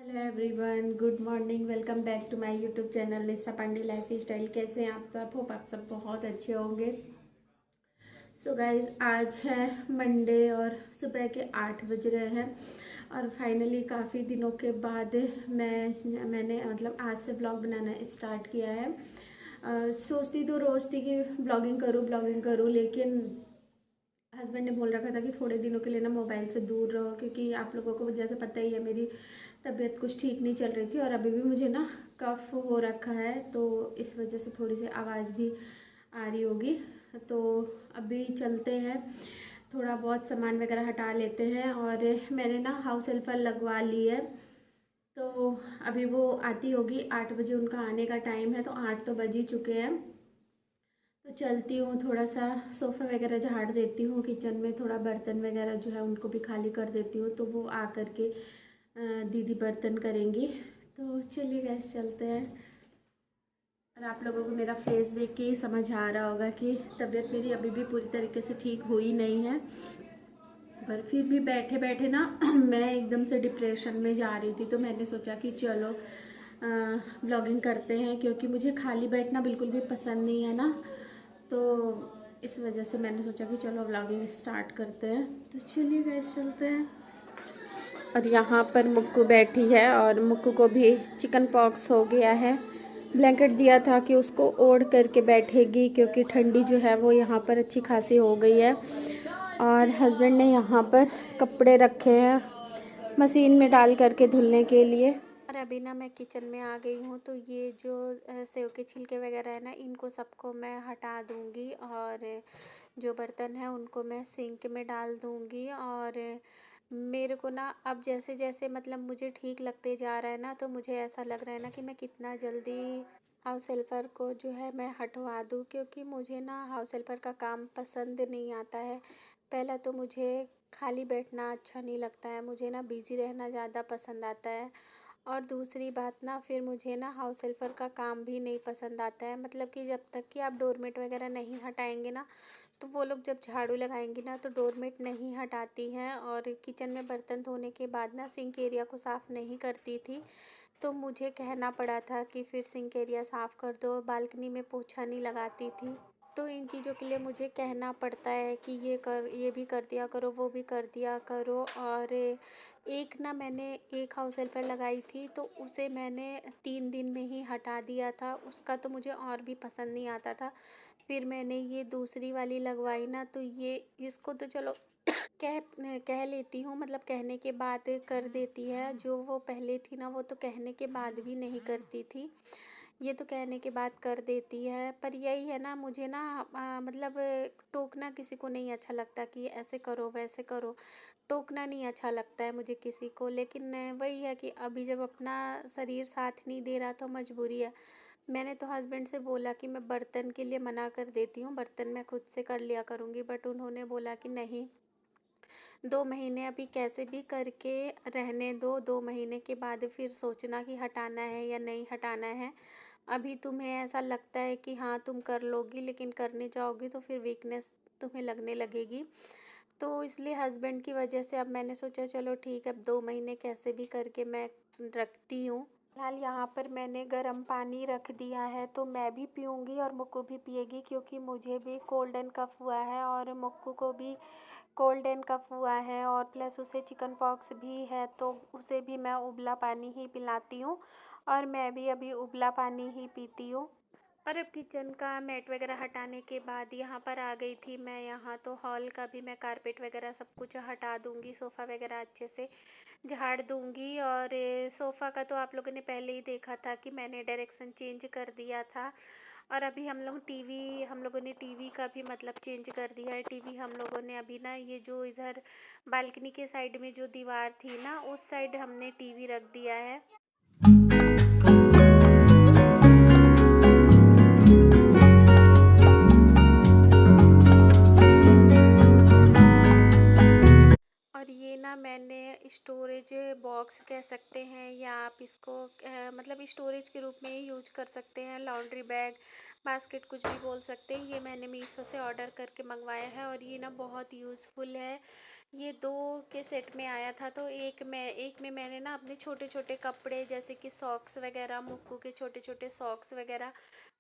Hello everyone, good morning. Welcome back to my YouTube channel Lisa Pandey lifestyle. कैसे हैं आप सब? Hope आप सब बहुत अच्छे होंगे। सो गाइज, आज है मंडे और सुबह के 8 बज रहे हैं और फाइनली काफ़ी दिनों के बाद मैंने आज से ब्लॉग बनाना स्टार्ट किया है। सोचती तो रोज़ थी कि ब्लॉगिंग करूँ, लेकिन हस्बैंड ने बोल रखा था कि थोड़े दिनों के लिए ना मोबाइल से दूर रहो, क्योंकि आप लोगों को जैसे पता ही है मेरी तबीयत कुछ ठीक नहीं चल रही थी और अभी भी मुझे ना कफ हो रखा है, तो इस वजह से थोड़ी सी आवाज़ भी आ रही होगी। तो अभी चलते हैं, थोड़ा बहुत सामान वगैरह हटा लेते हैं। और मैंने ना हाउस हेल्पर लगवा ली है, तो अभी वो आती होगी 8 बजे, उनका आने का टाइम है, तो 8 तो बज ही चुके हैं। तो चलती हूँ, थोड़ा सा सोफ़ा वगैरह झाड़ देती हूँ, किचन में थोड़ा बर्तन वगैरह जो है उनको भी खाली कर देती हूँ, तो वो आ कर के दीदी बर्तन करेंगी। तो चलिए गैस, चलते हैं। और आप लोगों को मेरा फेस देख के ही समझ आ रहा होगा कि तबीयत मेरी अभी भी पूरी तरीके से ठीक हुई नहीं है, पर फिर भी बैठे बैठे ना मैं एकदम से डिप्रेशन में जा रही थी, तो मैंने सोचा कि चलो व्लॉगिंग करते हैं, क्योंकि मुझे खाली बैठना बिल्कुल भी पसंद नहीं है ना। तो इस वजह से मैंने सोचा कि चलो व्लॉगिंग स्टार्ट करते हैं। तो चलिए गाइस, चलते हैं। और यहाँ पर मुक्कू बैठी है और मुक्कू को भी चिकन पॉक्स हो गया है। ब्लैंकेट दिया था कि उसको ओढ़ करके बैठेगी, क्योंकि ठंडी जो है वो यहाँ पर अच्छी खासी हो गई है। और हस्बैंड ने यहाँ पर कपड़े रखे हैं मशीन में डाल करके धुलने के लिए। और अभी ना मैं किचन में आ गई हूँ, तो ये जो सेव के छिलके वगैरह है ना, इनको सबको मैं हटा दूँगी और जो बर्तन है उनको मैं सिंक में डाल दूँगी। और मेरे को ना अब जैसे जैसे मुझे ठीक लगते जा रहा है ना, तो मुझे ऐसा लग रहा है ना कि मैं कितना जल्दी हाउस हेल्पर को जो है मैं हटवा दूँ, क्योंकि मुझे ना हाउस हेल्पर का काम पसंद नहीं आता है। पहला तो मुझे खाली बैठना अच्छा नहीं लगता है, मुझे ना बिज़ी रहना ज़्यादा पसंद आता है। और दूसरी बात ना, फिर मुझे ना हाउस हेल्पर का काम भी नहीं पसंद आता है, मतलब कि जब तक कि आप डोरमेट वगैरह नहीं हटाएंगे ना, तो वो लोग जब झाड़ू लगाएंगी ना तो डोरमेट नहीं हटाती हैं। और किचन में बर्तन धोने के बाद ना सिंक एरिया को साफ़ नहीं करती थी, तो मुझे कहना पड़ा था कि फिर सिंक एरिया साफ़ कर दो। बालकनी में पोछा नहीं लगाती थी, तो इन चीज़ों के लिए मुझे कहना पड़ता है कि ये भी कर दिया करो, वो भी कर दिया करो। और एक ना मैंने एक हाउस हेल्पर लगाई थी, तो उसे मैंने 3 दिन में ही हटा दिया था, उसका तो मुझे और भी पसंद नहीं आता था। फिर मैंने ये दूसरी वाली लगवाई ना, तो ये इसको तो चलो कह कह लेती हूँ, मतलब कहने के बाद कर देती है। जो वो पहले थी ना, वो तो कहने के बाद भी नहीं करती थी, ये तो कहने के बाद कर देती है। पर यही है ना, मुझे ना टोकना किसी को नहीं अच्छा लगता कि ऐसे करो वैसे करो, टोकना नहीं अच्छा लगता है मुझे किसी को। लेकिन वही है कि अभी जब अपना शरीर साथ नहीं दे रहा तो मजबूरी है। मैंने तो हस्बैंड से बोला कि मैं बर्तन के लिए मना कर देती हूँ, बर्तन मैं खुद से कर लिया करूँगी, बट उन्होंने बोला कि नहीं, 2 महीने अभी कैसे भी करके रहने दो, 2 महीने के बाद फिर सोचना कि हटाना है या नहीं हटाना है। अभी तुम्हें ऐसा लगता है कि हाँ तुम कर लोगी, लेकिन करने जाओगी तो फिर वीकनेस तुम्हें लगने लगेगी। तो इसलिए हस्बैंड की वजह से अब मैंने सोचा चलो ठीक है, अब 2 महीने कैसे भी करके मैं रखती हूँ। फिलहाल यहाँ पर मैंने गर्म पानी रख दिया है, तो मैं भी पीऊँगी और मुक्कू भी पिएगी, क्योंकि मुझे भी कोल्ड एंड कफ हुआ है और मुक्कू को भी कोल्ड एंड कफ हुआ है, और प्लस उसे चिकन पॉक्स भी है, तो उसे भी मैं उबला पानी ही पिलाती हूँ और मैं भी अभी उबला पानी ही पीती हूँ। और अब किचन का मैट वगैरह हटाने के बाद यहाँ पर आ गई थी मैं यहाँ, तो हॉल का भी मैं कारपेट वगैरह सब कुछ हटा दूँगी, सोफ़ा वगैरह अच्छे से झाड़ दूँगी। और सोफ़ा का तो आप लोगों ने पहले ही देखा था कि मैंने डायरेक्शन चेंज कर दिया था। और अभी हम लोगों ने टीवी का भी चेंज कर दिया है। टीवी हम लोगों ने अभी ना, ये जो इधर बालकनी के साइड में जो दीवार थी ना, उस साइड हमने टीवी रख दिया है। और ये ना मैंने स्टोरेज बॉक्स कह सकते हैं, या आप इसको स्टोरेज के रूप में ही यूज कर सकते हैं, लॉन्ड्री बैग, बास्केट, कुछ भी बोल सकते हैं। ये मैंने मीशो से ऑर्डर करके मंगवाया है और ये ना बहुत यूज़फुल है। ये 2 के सेट में आया था। तो एक में मैंने ना अपने छोटे छोटे कपड़े जैसे कि सॉक्स वगैरह, मुक्कू के छोटे छोटे सॉक्स वगैरह,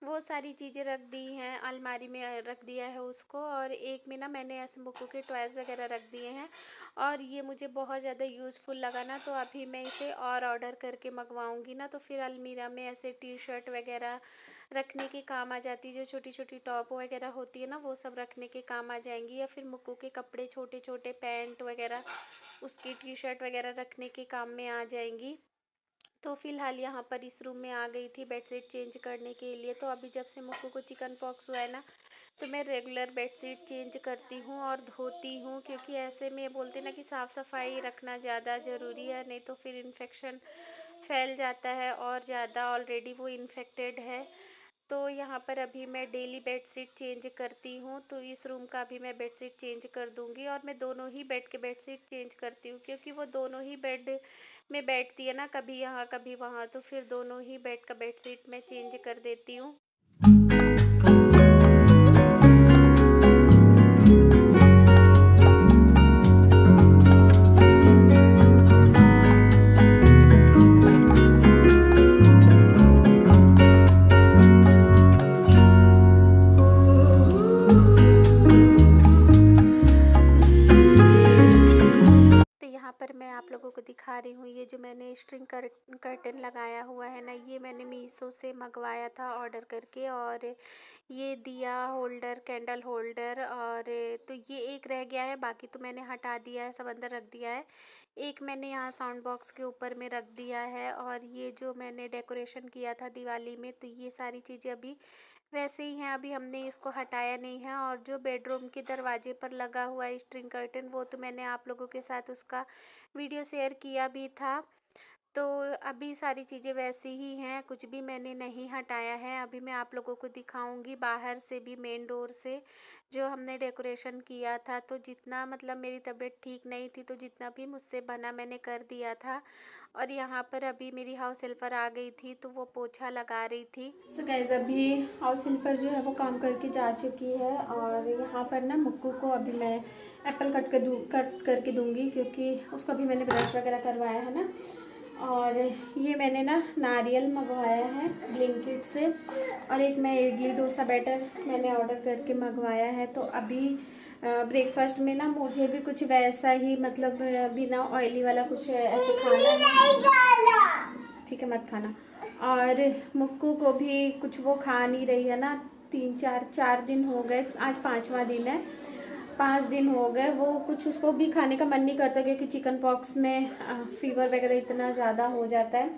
वो सारी चीज़ें रख दी हैं, अलमारी में रख दिया है उसको। और एक में ना मैंने ऐसे मुक्कू के टॉयज़ वगैरह रख दिए हैं। और ये मुझे बहुत ज़्यादा यूज़फुल लगा ना, तो अभी मैं इसे और ऑर्डर करके मंगवाऊँगी ना, तो फिर अलमीरा में ऐसे टी शर्ट वगैरह रखने के काम आ जाती है, जो छोटी छोटी टॉप वगैरह होती है ना, वो सब रखने के काम आ जाएंगी। या फिर मुक्कू के कपड़े छोटे छोटे पैंट वगैरह, उसकी टी शर्ट वगैरह रखने के काम में आ जाएंगी। तो फ़िलहाल यहाँ पर इस रूम में आ गई थी बेडशीट चेंज करने के लिए। तो अभी जब से मुक्कू को चिकन पॉक्स हुआ है ना, तो मैं रेगुलर बेडशीट चेंज करती हूँ और धोती हूँ, क्योंकि ऐसे में बोलते ना कि साफ़ सफाई रखना ज़्यादा ज़रूरी है, नहीं तो फिर इन्फेक्शन फैल जाता है और ज़्यादा, ऑलरेडी वो इन्फेक्टेड है। तो यहाँ पर अभी मैं डेली बेडशीट चेंज करती हूँ, तो इस रूम का भी मैं बेडशीट चेंज कर दूँगी। और मैं दोनों ही बेड के बेडशीट चेंज करती हूँ, क्योंकि वो दोनों ही बेड में बैठती है ना, कभी यहाँ कभी वहाँ, तो फिर दोनों ही बेड का बेडशीट मैं चेंज कर देती हूँ। पर मैं आप लोगों को दिखा रही हूँ, ये जो मैंने स्ट्रिंग कर्टन लगाया हुआ है ना, ये मैंने मीशो से मंगवाया था ऑर्डर करके। और ये दिया होल्डर, कैंडल होल्डर, और तो ये एक रह गया है, बाकी तो मैंने हटा दिया है, सब अंदर रख दिया है। एक मैंने यहाँ साउंड बॉक्स के ऊपर में रख दिया है। और ये जो मैंने डेकोरेशन किया था दिवाली में, तो ये सारी चीज़ें अभी वैसे ही हैं, अभी हमने इसको हटाया नहीं है। और जो बेडरूम के दरवाजे पर लगा हुआ है स्ट्रिंग कर्टन, वो तो मैंने आप लोगों के साथ उसका वीडियो शेयर किया भी था। तो अभी सारी चीज़ें वैसी ही हैं, कुछ भी मैंने नहीं हटाया है। अभी मैं आप लोगों को दिखाऊंगी बाहर से भी, मेन डोर से जो हमने डेकोरेशन किया था। तो जितना मतलब मेरी तबीयत ठीक नहीं थी, तो जितना भी मुझसे बना मैंने कर दिया था। और यहाँ पर अभी मेरी हाउस हेल्पर आ गई थी, तो वो पोछा लगा रही थी। सो गाइस, अभी हाउस हेल्पर जो है वो काम करके जा चुकी है। और यहाँ पर ना मुक्कू को अभी मैं एप्पल कट करके दूंगी, क्योंकि उसको भी मैंने ब्रश वगैरह करवाया है ना। और ये मैंने ना नारियल मंगवाया है ब्लिंकिट से। और एक मैं इडली डोसा बैटर मैंने ऑर्डर करके मंगवाया है। तो अभी ब्रेकफास्ट में ना मुझे भी कुछ वैसा ही, मतलब बिना ऑयली वाला कुछ ऐसे खाना है। ठीक है, मत खाना। और मुक्कू को भी कुछ वो खा नहीं रही है ना, 4 दिन हो गए, आज 5वां दिन है, 5 दिन हो गए, वो कुछ उसको भी खाने का मन नहीं करता, क्योंकि चिकन पॉक्स में फीवर वगैरह इतना ज़्यादा हो जाता है।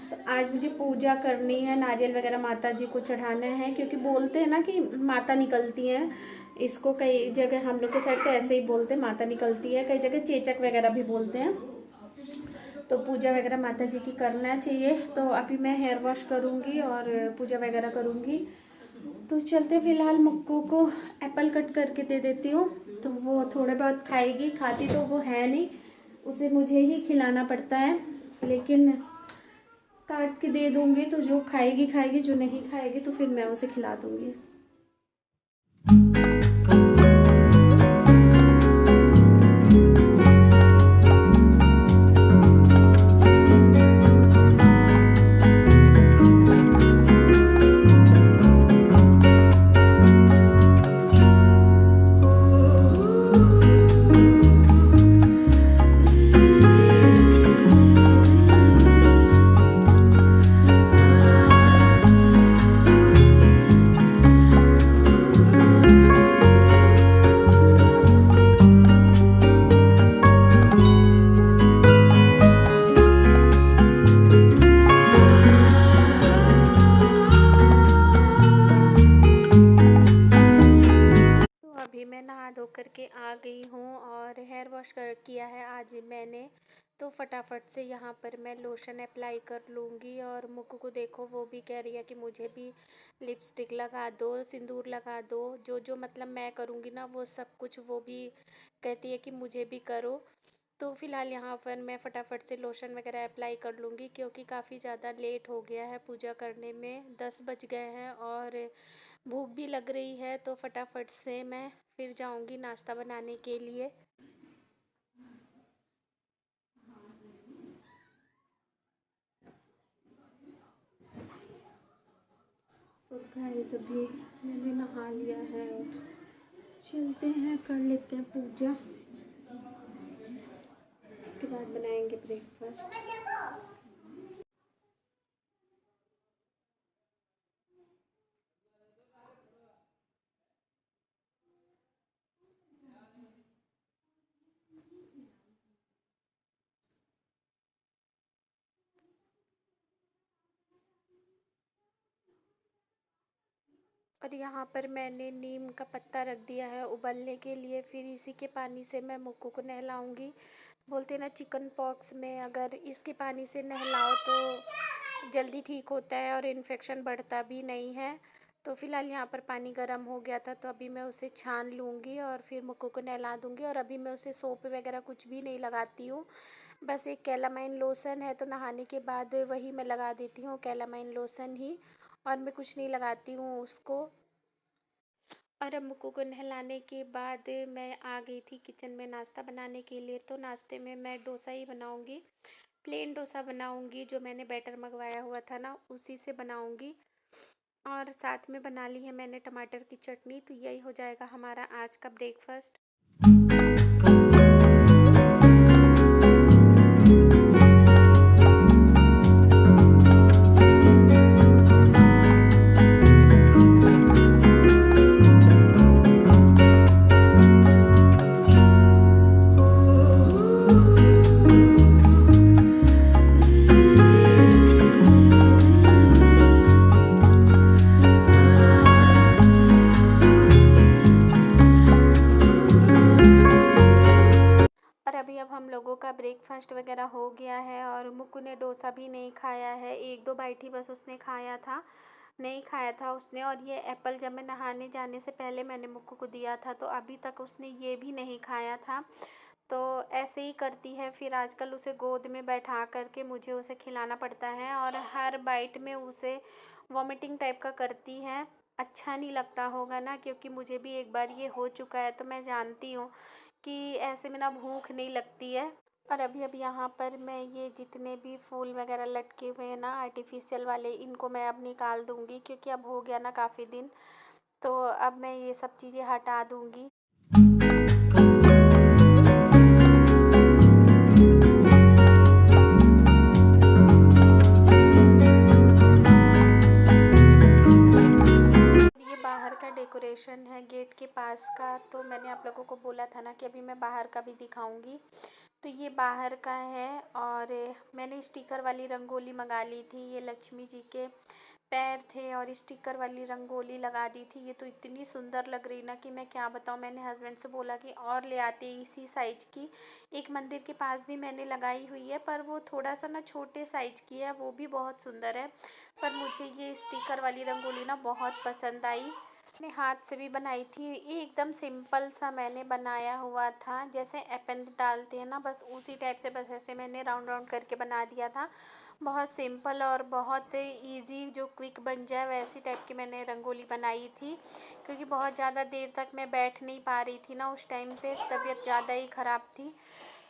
तो आज मुझे पूजा करनी है, नारियल वगैरह माता जी को चढ़ाना है, क्योंकि बोलते हैं ना कि माता निकलती हैं। इसको कई जगह हम लोग के साइड तो ऐसे ही बोलते हैं, माता निकलती है, कई जगह चेचक वगैरह भी बोलते हैं। तो पूजा वगैरह माता जी की करना चाहिए। तो अभी मैं हेयर वॉश करूँगी और पूजा वगैरह करूँगी। तो चलते, फिलहाल मुक्कू को एप्पल कट करके दे देती हूँ, तो वो थोड़े बहुत खाएगी, खाती तो वो है नहीं, उसे मुझे ही खिलाना पड़ता है। लेकिन काट के दे दूँगी, तो जो खाएगी खाएगी, जो नहीं खाएगी तो फिर मैं उसे खिला दूँगी। नहा धो करके आ गई हूँ और हेयर वॉश किया है आज मैंने। तो फटाफट से यहाँ पर मैं लोशन अप्लाई कर लूँगी। और मुक्कू को देखो, वो भी कह रही है कि मुझे भी लिपस्टिक लगा दो, सिंदूर लगा दो, जो जो मतलब मैं करूँगी ना वो सब कुछ वो भी कहती है कि मुझे भी करो। तो फ़िलहाल यहाँ पर मैं फटाफट से लोशन वगैरह अप्लाई कर लूँगी, क्योंकि काफ़ी ज़्यादा लेट हो गया है पूजा करने में, 10 बज गए हैं और भूख भी लग रही है। तो फटाफट से मैं फिर जाऊँगी नाश्ता बनाने के लिए। तो गाइस अभी मैंने नहा लिया है और चलते हैं, कर लेते हैं पूजा। उसके बाद बनाएंगे ब्रेकफास्ट। और यहाँ पर मैंने नीम का पत्ता रख दिया है उबलने के लिए, फिर इसी के पानी से मैं मुक्कू को नहलाऊंगी। बोलते हैं ना चिकन पॉक्स में अगर इसके पानी से नहलाओ तो जल्दी ठीक होता है और इन्फेक्शन बढ़ता भी नहीं है। तो फिलहाल यहाँ पर पानी गर्म हो गया था तो अभी मैं उसे छान लूँगी और फिर मुक्कू को नहला दूँगी। और अभी मैं उसे सोप वगैरह कुछ भी नहीं लगाती हूँ, बस एक कैलामाइन लोशन है तो नहाने के बाद वही मैं लगा देती हूँ, कैलामाइन लोशन ही, और मैं कुछ नहीं लगाती हूँ उसको। और अब मुक्कू को नहलाने के बाद मैं आ गई थी किचन में नाश्ता बनाने के लिए। तो नाश्ते में मैं डोसा ही बनाऊंगी, प्लेन डोसा बनाऊंगी, जो मैंने बैटर मंगवाया हुआ था ना उसी से बनाऊंगी। और साथ में बना ली है मैंने टमाटर की चटनी। तो यही हो जाएगा हमारा आज का ब्रेकफास्ट। और अभी अब हम लोगों का ब्रेकफास्ट वगैरह हो गया है और मुक्कू ने डोसा भी नहीं खाया है, एक दो बाइट ही बस उसने खाया था, नहीं खाया था उसने। और ये एप्पल जब मैं नहाने जाने से पहले मैंने मुक्कू को दिया था तो अभी तक उसने ये भी नहीं खाया था। तो ऐसे ही करती है, फिर आजकल उसे गोद में बैठा करके मुझे उसे खिलाना पड़ता है और हर बाइट में उसे वॉमिटिंग टाइप का करती है। अच्छा नहीं लगता होगा ना, क्योंकि मुझे भी एक बार ये हो चुका है तो मैं जानती हूँ कि ऐसे में ना भूख नहीं लगती है। और अभी अभी यहाँ पर मैं ये जितने भी फूल वगैरह लटके हुए हैं ना आर्टिफिशियल वाले, इनको मैं अब निकाल दूँगी, क्योंकि अब हो गया ना काफ़ी दिन, तो अब मैं ये सब चीज़ें हटा दूँगी। ये बाहर का डेकोरेशन है गेट के पास का, तो मैंने आप लोगों को बोला था ना कि अभी मैं बाहर का भी दिखाऊंगी। तो ये बाहर का है और मैंने स्टिकर वाली रंगोली मंगा ली थी। ये लक्ष्मी जी के पैर थे और स्टिकर वाली रंगोली लगा दी थी। ये तो इतनी सुंदर लग रही ना कि मैं क्या बताऊँ। मैंने हस्बैंड से बोला कि और ले आते इसी साइज की। एक मंदिर के पास भी मैंने लगाई हुई है, पर वो थोड़ा सा ना छोटे साइज की है, वो भी बहुत सुंदर है। पर मुझे ये स्टिकर वाली रंगोली ना बहुत पसंद आई। मैंने हाथ से भी बनाई थी, ये एकदम सिंपल सा मैंने बनाया हुआ था, जैसे एपेंड डालते हैं ना बस उसी टाइप से, बस ऐसे मैंने राउंड राउंड करके बना दिया था। बहुत सिंपल और बहुत इजी, जो क्विक बन जाए वैसी टाइप की मैंने रंगोली बनाई थी। क्योंकि बहुत ज़्यादा देर तक मैं बैठ नहीं पा रही थी ना उस टाइम पे, तबीयत ज़्यादा ही ख़राब थी,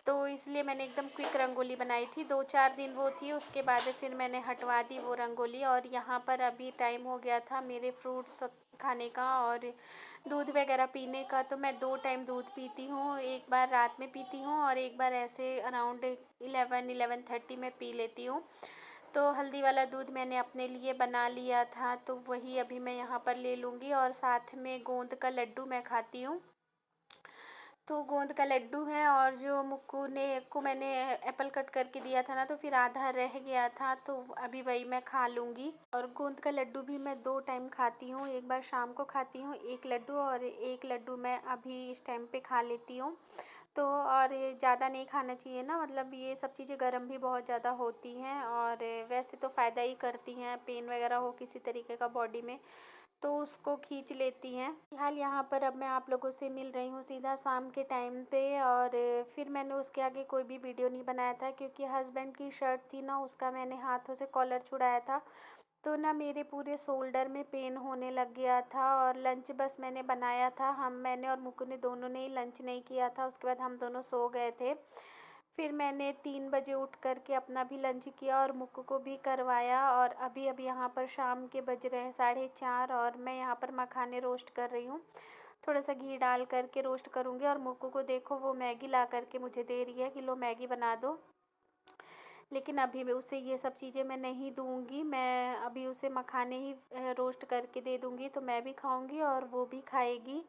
तो इसलिए मैंने एकदम क्विक रंगोली बनाई थी। 2-4 दिन वो थी, उसके बाद फिर मैंने हटवा दी वो रंगोली। और यहाँ पर अभी टाइम हो गया था मेरे फ्रूट्स खाने का और दूध वगैरह पीने का। तो मैं 2 टाइम दूध पीती हूँ, एक बार रात में पीती हूँ और एक बार ऐसे अराउंड 11-11:30 में पी लेती हूँ। तो हल्दी वाला दूध मैंने अपने लिए बना लिया था, तो वही अभी मैं यहाँ पर ले लूँगी। और साथ में गोंद का लड्डू मैं खाती हूँ, तो गोंद का लड्डू है। और जो मुक्कू ने को मैंने एप्पल कट करके दिया था ना, तो फिर आधा रह गया था, तो अभी वही मैं खा लूँगी। और गोंद का लड्डू भी मैं 2 टाइम खाती हूँ, एक बार शाम को खाती हूँ एक लड्डू, और एक लड्डू मैं अभी इस टाइम पे खा लेती हूँ। तो और ये ज़्यादा नहीं खाना चाहिए ना, मतलब ये सब चीज़ें गर्म भी बहुत ज़्यादा होती हैं और वैसे तो फ़ायदा ही करती हैं, पेन वगैरह हो किसी तरीके का बॉडी में तो उसको खींच लेती हैं। फिलहाल यहाँ पर अब मैं आप लोगों से मिल रही हूँ सीधा शाम के टाइम पे। और फिर मैंने उसके आगे कोई भी वीडियो नहीं बनाया था, क्योंकि हस्बैंड की शर्ट थी ना, उसका मैंने हाथों से कॉलर छुड़ाया था, तो ना मेरे पूरे शोल्डर में पेन होने लग गया था। और लंच बस मैंने बनाया था, मैंने और मुक्कू ने दोनों ने ही लंच नहीं किया था, उसके बाद हम दोनों सो गए थे। फिर मैंने 3 बजे उठ कर के अपना भी लंच किया और मुक्कू को भी करवाया। और अभी अभी यहाँ पर शाम के बज रहे हैं 4:30 और मैं यहाँ पर मखाने रोस्ट कर रही हूँ। थोड़ा सा घी डाल करके रोस्ट करूँगी। और मुक्कू को देखो वो मैगी ला करके मुझे दे रही है कि लो मैगी बना दो। लेकिन अभी मैं उसे ये सब चीज़ें मैं नहीं दूँगी, मैं अभी उसे मखाने ही रोस्ट करके दे दूँगी, तो मैं भी खाऊँगी और वो भी खाएगी।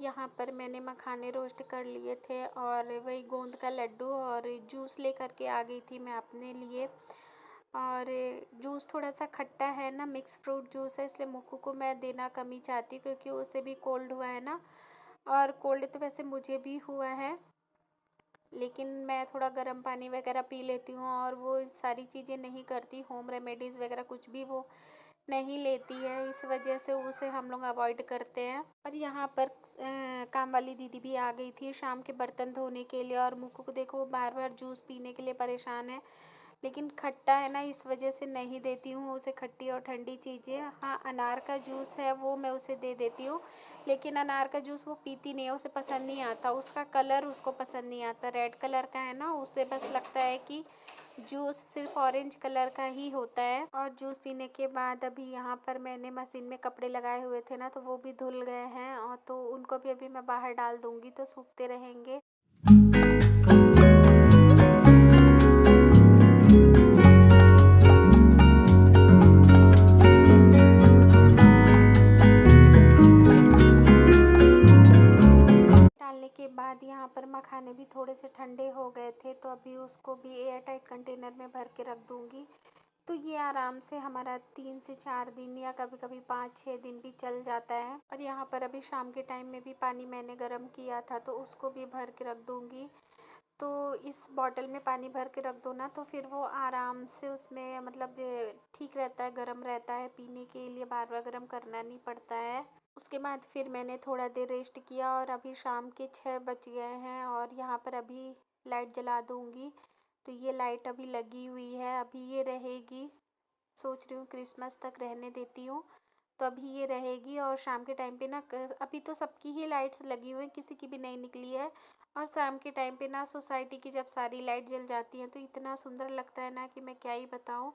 यहाँ पर मैंने मखाने रोस्ट कर लिए थे और वही गोंद का लड्डू और जूस लेकर के आ गई थी मैं अपने लिए। और जूस थोड़ा सा खट्टा है ना, मिक्स फ्रूट जूस है, इसलिए मुक्कू को मैं देना कम ही चाहती क्योंकि उसे भी कोल्ड हुआ है ना। और कोल्ड तो वैसे मुझे भी हुआ है, लेकिन मैं थोड़ा गर्म पानी वगैरह पी लेती हूँ और वो सारी चीज़ें नहीं करती, होम रेमेडीज़ वगैरह कुछ भी वो नहीं लेती है, इस वजह से उसे हम लोग अवॉइड करते हैं। और यहाँ पर काम वाली दीदी भी आ गई थी शाम के बर्तन धोने के लिए। और मुक्कू को देखो वो बार बार जूस पीने के लिए परेशान है, लेकिन खट्टा है ना इस वजह से नहीं देती हूँ उसे खट्टी और ठंडी चीज़ें। हाँ, अनार का जूस है वो मैं उसे दे देती हूँ, लेकिन अनार का जूस वो पीती नहीं है, उसे पसंद नहीं आता, उसका कलर उसको पसंद नहीं आता, रेड कलर का है ना, उसे बस लगता है कि जूस सिर्फ ऑरेंज कलर का ही होता है। और जूस पीने के बाद अभी यहाँ पर मैंने मशीन में कपड़े लगाए हुए थे ना, तो वो भी धुल गए हैं और तो उनको भी अभी मैं बाहर डाल दूँगी तो सूखते रहेंगे। डालने के बाद यहाँ पर मखाने भी थोड़े से ठंडे हो गए थे, तो अभी उसको भी एयर टाइट कंटेनर में भर के रख दूँगी। तो ये आराम से हमारा 3 से 4 दिन या कभी कभी 5-6 दिन भी चल जाता है। और यहाँ पर अभी शाम के टाइम में भी पानी मैंने गर्म किया था, तो उसको भी भर के रख दूँगी। तो इस बॉटल में पानी भर के रख दो ना, तो फिर वो आराम से उसमें मतलब ठीक रहता है, गर्म रहता है, पीने के लिए बार बार गर्म करना नहीं पड़ता है। उसके बाद फिर मैंने थोड़ा देर रेस्ट किया और अभी शाम के 6 बज गए हैं और यहाँ पर अभी लाइट जला दूँगी। तो ये लाइट अभी लगी हुई है, अभी ये रहेगी, सोच रही हूँ क्रिसमस तक रहने देती हूँ। तो अभी ये रहेगी और शाम के टाइम पे ना अभी तो सबकी ही लाइट्स लगी हुई हैं, किसी की भी नहीं निकली है। और शाम के टाइम पे ना सोसाइटी की जब सारी लाइट जल जाती हैं तो इतना सुंदर लगता है ना कि मैं क्या ही बताऊँ।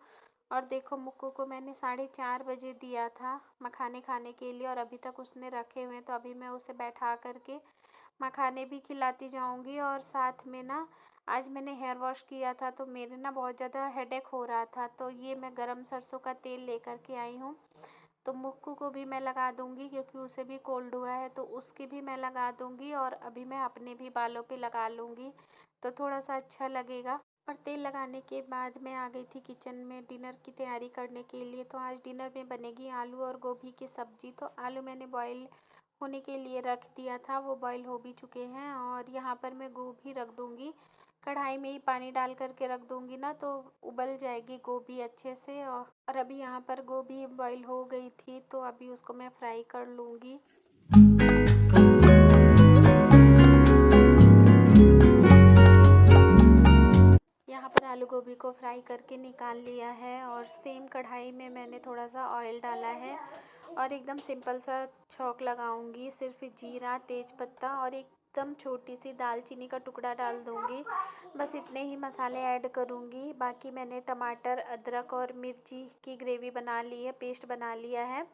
और देखो मुक्कू को मैंने 4:30 बजे दिया था मखाने खाने के लिए और अभी तक उसने रखे हुए हैं, तो अभी मैं उसे बैठा करके मखाने भी खिलाती जाऊंगी। और साथ में ना आज मैंने हेयर वॉश किया था तो मेरे ना बहुत ज़्यादा हेडेक हो रहा था, तो ये मैं गरम सरसों का तेल लेकर के आई हूँ। तो मुक्कू को भी मैं लगा दूंगी क्योंकि उसे भी कोल्ड हुआ है, तो उसकी भी मैं लगा दूंगी और अभी मैं अपने भी बालों पे लगा लूँगी तो थोड़ा सा अच्छा लगेगा। और तेल लगाने के बाद मैं आ गई थी किचन में डिनर की तैयारी करने के लिए। तो आज डिनर में बनेगी आलू और गोभी की सब्ज़ी। तो आलू मैंने बॉईल होने के लिए रख दिया था, वो बॉईल हो भी चुके हैं। और यहाँ पर मैं गोभी रख दूँगी, कढ़ाई में ही पानी डाल करके रख दूँगी ना तो उबल जाएगी गोभी अच्छे से। और अभी यहाँ पर गोभी बॉईल हो गई थी तो अभी उसको मैं फ्राई कर लूँगी। यहाँ पर आलू गोभी को फ्राई करके निकाल लिया है और सेम कढ़ाई में मैंने थोड़ा सा ऑयल डाला है और एकदम सिंपल सा छौंक लगाऊंगी, सिर्फ जीरा, तेज पत्ता और एकदम छोटी सी दालचीनी का टुकड़ा डाल दूंगी। बस इतने ही मसाले ऐड करूंगी। बाकी मैंने टमाटर, अदरक और मिर्ची की ग्रेवी बना ली है, पेस्ट बना लिया है,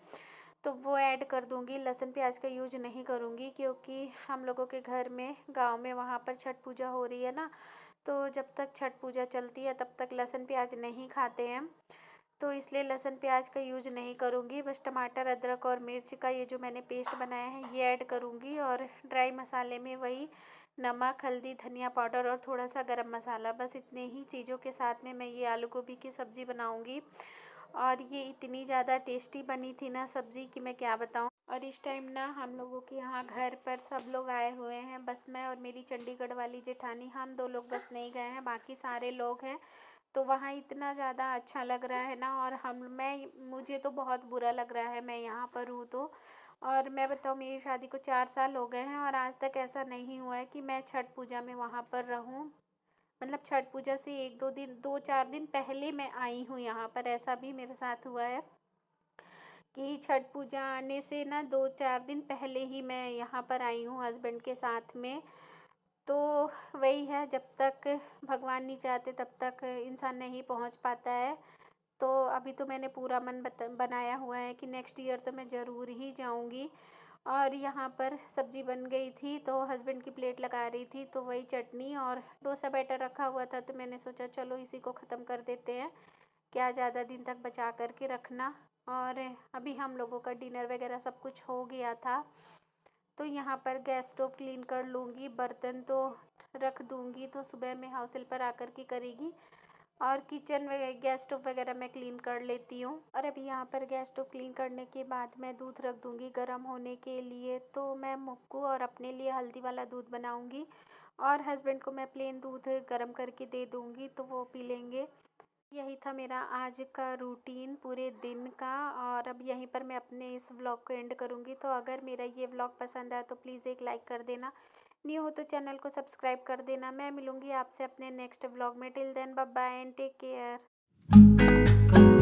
तो वो ऐड कर दूंगी। लहसुन प्याज का यूज नहीं करूंगी क्योंकि हम लोगों के घर में गांव में वहाँ पर छठ पूजा हो रही है ना, तो जब तक छठ पूजा चलती है तब तक लहसुन प्याज नहीं खाते हैं, तो इसलिए लहसुन प्याज का यूज नहीं करूँगी। बस टमाटर, अदरक और मिर्च का ये जो मैंने पेस्ट बनाया है ये ऐड करूँगी। और ड्राई मसाले में वही नमक, हल्दी, धनिया पाउडर और थोड़ा सा गरम मसाला, बस इतने ही चीज़ों के साथ में मैं ये आलू गोभी की सब्ज़ी बनाऊँगी। और ये इतनी ज़्यादा टेस्टी बनी थी ना सब्ज़ी कि मैं क्या बताऊँ। और इस टाइम ना हम लोगों के यहाँ घर पर सब लोग आए हुए हैं, बस मैं और मेरी चंडीगढ़ वाली जेठानी, हम 2 लोग बस नहीं गए हैं, बाकी सारे लोग हैं। तो वहाँ इतना ज़्यादा अच्छा लग रहा है ना, और मुझे तो बहुत बुरा लग रहा है, मैं यहाँ पर हूँ तो। और मैं बताऊँ, मेरी शादी को 4 साल हो गए हैं और आज तक ऐसा नहीं हुआ है कि मैं छठ पूजा में वहाँ पर रहूँ। मतलब छठ पूजा से 2-4 दिन पहले मैं आई हूँ यहाँ पर, ऐसा भी मेरे साथ हुआ है कि छठ पूजा आने से ना 2-4 दिन पहले ही मैं यहाँ पर आई हूँ हस्बैंड के साथ में। तो वही है, जब तक भगवान नहीं चाहते तब तक इंसान नहीं पहुँच पाता है। तो अभी तो मैंने पूरा मन बनाया हुआ है कि नेक्स्ट ईयर तो मैं ज़रूर ही जाऊँगी। और यहाँ पर सब्जी बन गई थी तो हस्बैंड की प्लेट लगा रही थी, तो वही चटनी और डोसा बैटर रखा हुआ था, तो मैंने सोचा चलो इसी को ख़त्म कर देते हैं, क्या ज़्यादा दिन तक बचा कर के रखना। और अभी हम लोगों का डिनर वगैरह सब कुछ हो गया था, तो यहाँ पर गैस स्टोव क्लीन कर लूँगी, बर्तन तो रख दूँगी, तो सुबह में हाउस हेल्पर आकर के करेगी। और किचन वगैरह गैस स्टोव वगैरह मैं क्लीन कर लेती हूँ। और अभी यहाँ पर गैस स्टोव क्लीन करने के बाद मैं दूध रख दूँगी गर्म होने के लिए। तो मैं मुक्कू और अपने लिए हल्दी वाला दूध बनाऊँगी और हस्बैंड को मैं प्लेन दूध गर्म करके दे दूँगी, तो वो पी लेंगे। यही था मेरा आज का रूटीन पूरे दिन का, और अब यहीं पर मैं अपने इस व्लॉग को एंड करूँगी। तो अगर मेरा ये व्लॉग पसंद आया तो प्लीज़ एक लाइक कर देना, न्यू हो तो चैनल को सब्सक्राइब कर देना। मैं मिलूँगी आपसे अपने नेक्स्ट व्लॉग में। Till then bye bye and take care.